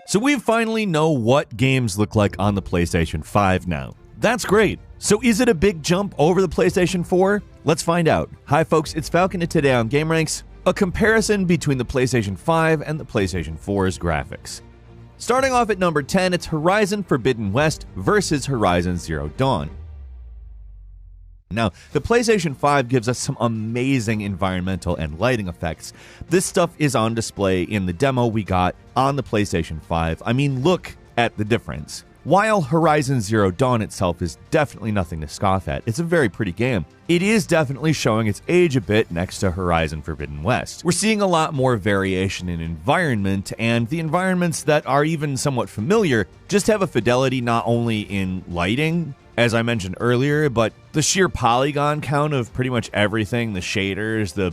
So we finally know what games look like on the PlayStation 5 now. That's great. So is it a big jump over the PlayStation 4? Let's find out. Hi folks, it's Falcon and today on GameRanks, a comparison between the PlayStation 5 and the PlayStation 4's graphics. Starting off at number 10, it's Horizon Forbidden West versus Horizon Zero Dawn. Now, the PlayStation 5 gives us some amazing environmental and lighting effects. This stuff is on display in the demo we got on the PlayStation 5. I mean, look at the difference. While Horizon Zero Dawn itself is definitely nothing to scoff at, it's a very pretty game. It is definitely showing its age a bit next to Horizon Forbidden West. We're seeing a lot more variation in environment, and the environments that are even somewhat familiar just have a fidelity not only in lighting, as I mentioned earlier, but the sheer polygon count of pretty much everything, the shaders, the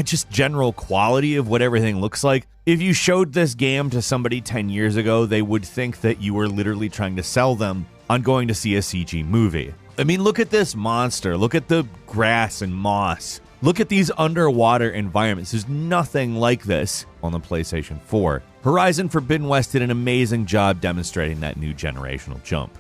just general quality of what everything looks like. If you showed this game to somebody 10 years ago, they would think that you were literally trying to sell them on going to see a CG movie. I mean, look at this monster. Look at the grass and moss. Look at these underwater environments. There's nothing like this on the PlayStation 4. Horizon Forbidden West did an amazing job demonstrating that new generational jump.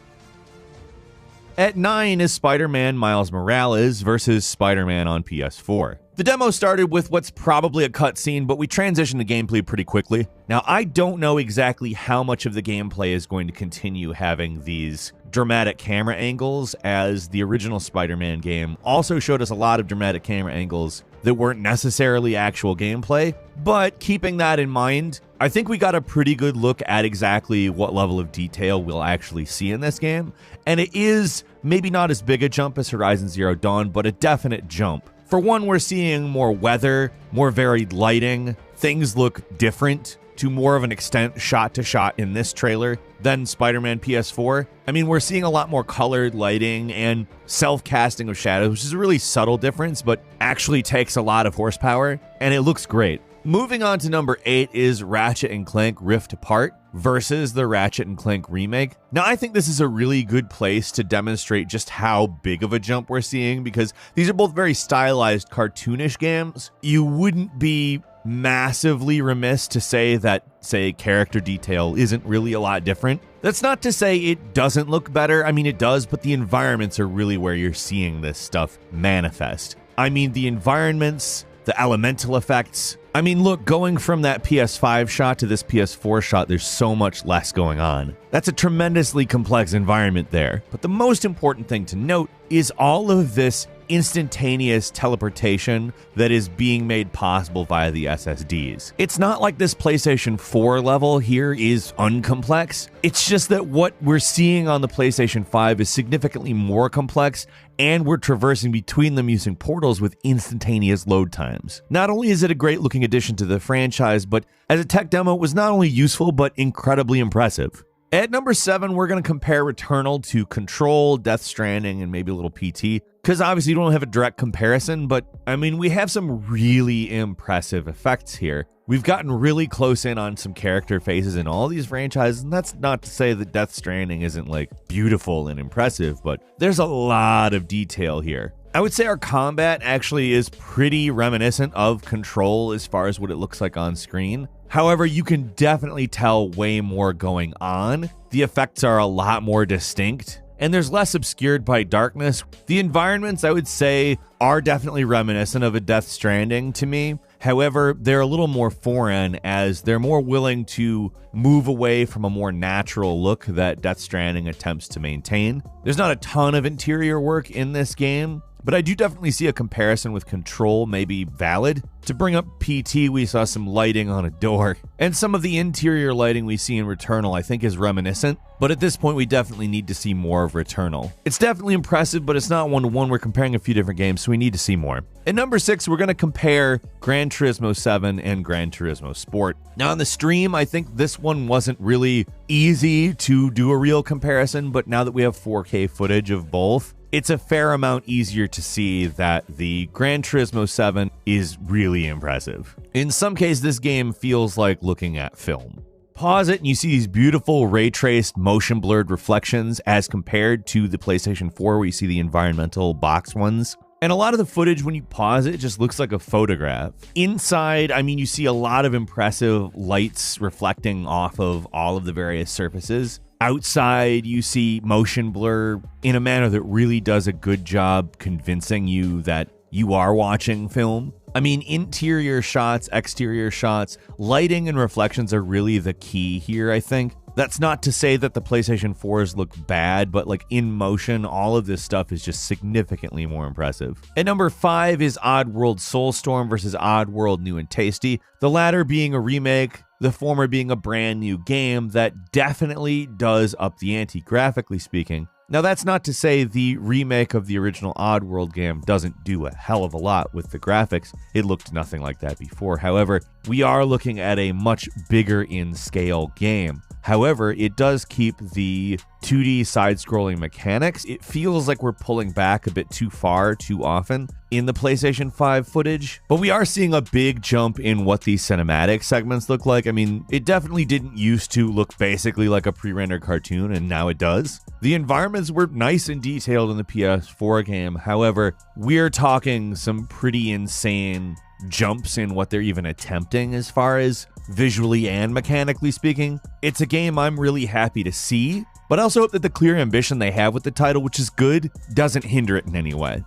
At 9 is Spider-Man Miles Morales versus Spider-Man on PS4. The demo started with what's probably a cutscene, but we transitioned to gameplay pretty quickly. Now, I don't know exactly how much of the gameplay is going to continue having these dramatic camera angles, as the original Spider-Man game also showed us a lot of dramatic camera angles that weren't necessarily actual gameplay. But keeping that in mind, I think we got a pretty good look at exactly what level of detail we'll actually see in this game. And it is maybe not as big a jump as Horizon Zero Dawn, but a definite jump. For one, we're seeing more weather, more varied lighting. Things look different to more of an extent shot to shot in this trailer than Spider-Man PS4. I mean, we're seeing a lot more colored lighting and self-casting of shadows, which is a really subtle difference, but actually takes a lot of horsepower, and it looks great. Moving on to number 8 is Ratchet & Clank Rift Apart versus the Ratchet & Clank remake. Now, I think this is a really good place to demonstrate just how big of a jump we're seeing, because these are both very stylized, cartoonish games. You wouldn't be massively remiss to say that, say, character detail isn't really a lot different. That's not to say it doesn't look better. I mean, it does, but the environments are really where you're seeing this stuff manifest. I mean, the environments, the elemental effects. I mean, look, going from that PS5 shot to this PS4 shot, there's so much less going on. That's a tremendously complex environment there. But the most important thing to note is all of this instantaneous teleportation that is being made possible via the SSDs. It's not like this PlayStation 4 level here is uncomplex. It's just that what we're seeing on the PlayStation 5 is significantly more complex, and we're traversing between them using portals with instantaneous load times. Not only is it a great looking addition to the franchise, but as a tech demo, it was not only useful, but incredibly impressive. At number 7, we're going to compare Returnal to Control, Death Stranding, and maybe a little PT, because obviously you don't have a direct comparison, but I mean, we have some really impressive effects here. We've gotten really close in on some character faces in all these franchises, and that's not to say that Death Stranding isn't like beautiful and impressive, but there's a lot of detail here. I would say our combat actually is pretty reminiscent of Control as far as what it looks like on screen. However, you can definitely tell way more going on. The effects are a lot more distinct, and there's less obscured by darkness. The environments, I would say, are definitely reminiscent of a Death Stranding to me. However, they're a little more foreign, as they're more willing to move away from a more natural look that Death Stranding attempts to maintain. There's not a ton of interior work in this game, but I do definitely see a comparison with Control may be valid. To bring up PT, we saw some lighting on a door, and some of the interior lighting we see in Returnal I think is reminiscent, but at this point we definitely need to see more of Returnal. It's definitely impressive, but it's not one-to-one. We're comparing a few different games, so we need to see more. At number 6, we're going to compare Gran Turismo 7 and Gran Turismo Sport. Now on the stream, I think this one wasn't really easy to do a real comparison, but now that we have 4K footage of both, it's a fair amount easier to see that the Gran Turismo 7 is really impressive. In some cases, this game feels like looking at film. Pause it and you see these beautiful ray-traced, motion-blurred reflections as compared to the PlayStation 4 where you see the environmental box ones. And a lot of the footage, when you pause it, just looks like a photograph. Inside, I mean, you see a lot of impressive lights reflecting off of all of the various surfaces. Outside, you see motion blur in a manner that really does a good job convincing you that you are watching film. I mean, interior shots, exterior shots, lighting and reflections are really the key here, I think. That's not to say that the PlayStation 4s look bad, but like in motion, all of this stuff is just significantly more impressive. At number 5 is Oddworld Soulstorm versus Oddworld New and Tasty, the latter being a remake, the former being a brand new game that definitely does up the ante, graphically speaking. Now, that's not to say the remake of the original Oddworld game doesn't do a hell of a lot with the graphics. It looked nothing like that before. However, we are looking at a much bigger in scale game. However, it does keep the 2D side-scrolling mechanics. It feels like we're pulling back a bit too far too often in the PlayStation 5 footage, but we are seeing a big jump in what these cinematic segments look like. I mean, it definitely didn't used to look basically like a pre-rendered cartoon, and now it does. The environments were nice and detailed in the PS4 game. However, we're talking some pretty insane jumps in what they're even attempting as far as visually and mechanically speaking. It's a game I'm really happy to see, but I also hope that the clear ambition they have with the title, which is good, doesn't hinder it in any way.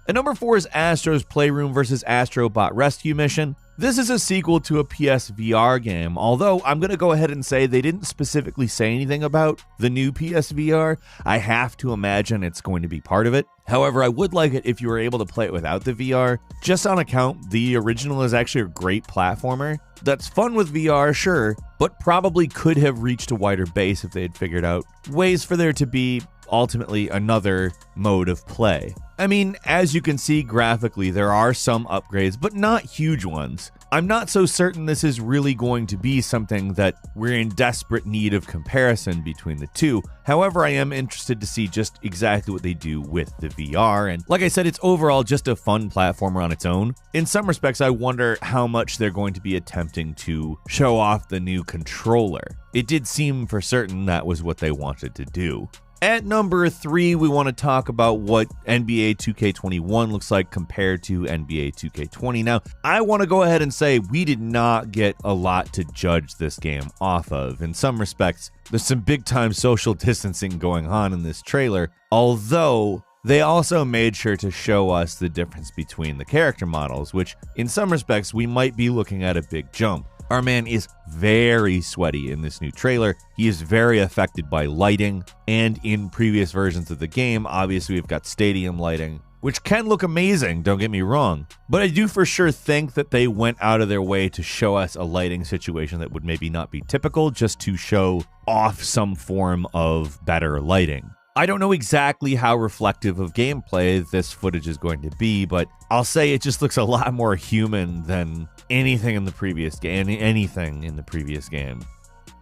At number 4 is Astro's Playroom versus Astrobot Rescue Mission. This is a sequel to a PSVR game, although I'm going to go ahead and say they didn't specifically say anything about the new PSVR. I have to imagine it's going to be part of it. However, I would like it if you were able to play it without the VR, just on account the original is actually a great platformer. That's fun with VR, sure, but probably could have reached a wider base if they had figured out ways for there to be ultimately another mode of play. I mean, as you can see graphically, there are some upgrades, but not huge ones. I'm not so certain this is really going to be something that we're in desperate need of comparison between the two. However, I am interested to see just exactly what they do with the VR. And like I said, it's overall just a fun platformer on its own. In some respects, I wonder how much they're going to be attempting to show off the new controller. It did seem for certain that was what they wanted to do. At number 3, we want to talk about what NBA 2K21 looks like compared to NBA 2K20. Now, I want to go ahead and say we did not get a lot to judge this game off of. In some respects, there's some big-time social distancing going on in this trailer, although they also made sure to show us the difference between the character models, which in some respects, we might be looking at a big jump. Our man is very sweaty in this new trailer. He is very affected by lighting, and in previous versions of the game, obviously we've got stadium lighting, which can look amazing, don't get me wrong. But I do for sure think that they went out of their way to show us a lighting situation that would maybe not be typical, just to show off some form of better lighting. I don't know exactly how reflective of gameplay this footage is going to be, but I'll say it just looks a lot more human than anything in the previous game.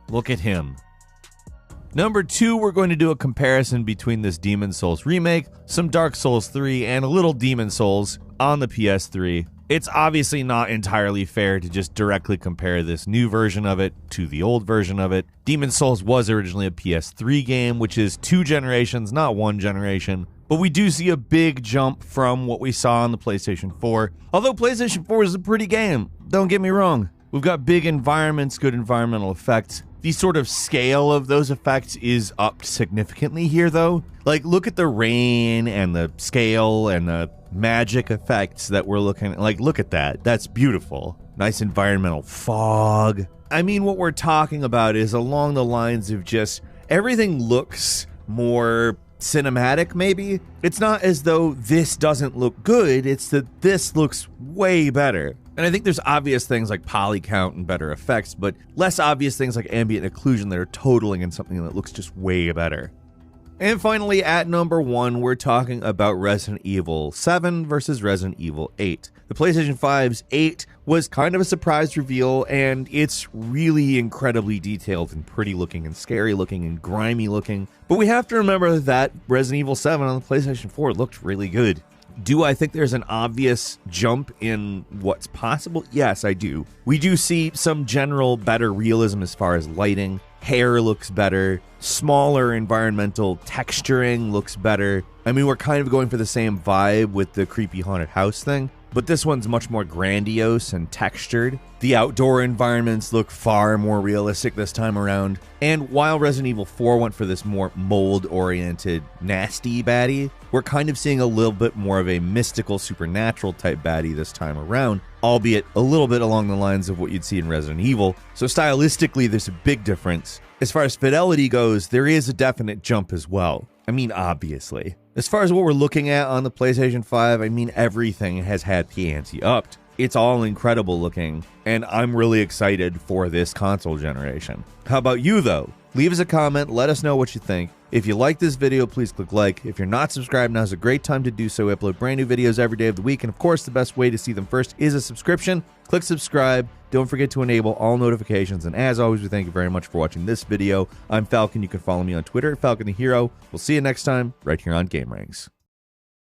Look at him. Number 2, we're going to do a comparison between this Demon's Souls remake, some Dark Souls 3, and a little Demon's Souls on the PS3. It's obviously not entirely fair to just directly compare this new version of it to the old version of it. Demon's Souls was originally a PS3 game, which is 2 generations, not 1 generation. But we do see a big jump from what we saw on the PlayStation 4. Although PlayStation 4 is a pretty game, don't get me wrong. We've got big environments, good environmental effects. The sort of scale of those effects is upped significantly here, though. Like, look at the rain and the scale and the magic effects that we're looking at. Like, look at that. That's beautiful. Nice environmental fog. I mean, what we're talking about is along the lines of just everything looks more cinematic, maybe. It's not as though this doesn't look good, it's that this looks way better. And I think there's obvious things like poly count and better effects, but less obvious things like ambient occlusion that are totaling in something that looks just way better. And finally, at number 1, we're talking about Resident Evil 7 versus Resident Evil 8. The PlayStation 5's 8 was kind of a surprise reveal, and it's really incredibly detailed and pretty looking and scary looking and grimy looking. But we have to remember that Resident Evil 7 on the PlayStation 4 looked really good. Do I think there's an obvious jump in what's possible? Yes, I do. We do see some general better realism as far as lighting. Hair looks better. Smaller environmental texturing looks better. I mean, we're kind of going for the same vibe with the creepy haunted house thing, but this one's much more grandiose and textured. The outdoor environments look far more realistic this time around. And while Resident Evil 4 went for this more mold-oriented, nasty baddie, we're kind of seeing a little bit more of a mystical, supernatural type baddie this time around, albeit a little bit along the lines of what you'd see in Resident Evil. So stylistically, there's a big difference. As far as fidelity goes, there is a definite jump as well. I mean, obviously. As far as what we're looking at on the PlayStation 5, I mean, everything has had the ante upped. It's all incredible looking, and I'm really excited for this console generation. How about you, though? Leave us a comment, let us know what you think. If you like this video, please click like. If you're not subscribed, now's a great time to do so. We upload brand new videos every day of the week, and of course, the best way to see them first is a subscription. Click subscribe. Don't forget to enable all notifications, and as always, we thank you very much for watching this video. I'm Falcon. You can follow me on Twitter at Falcon the Hero. We'll see you next time, right here on Game Ranks.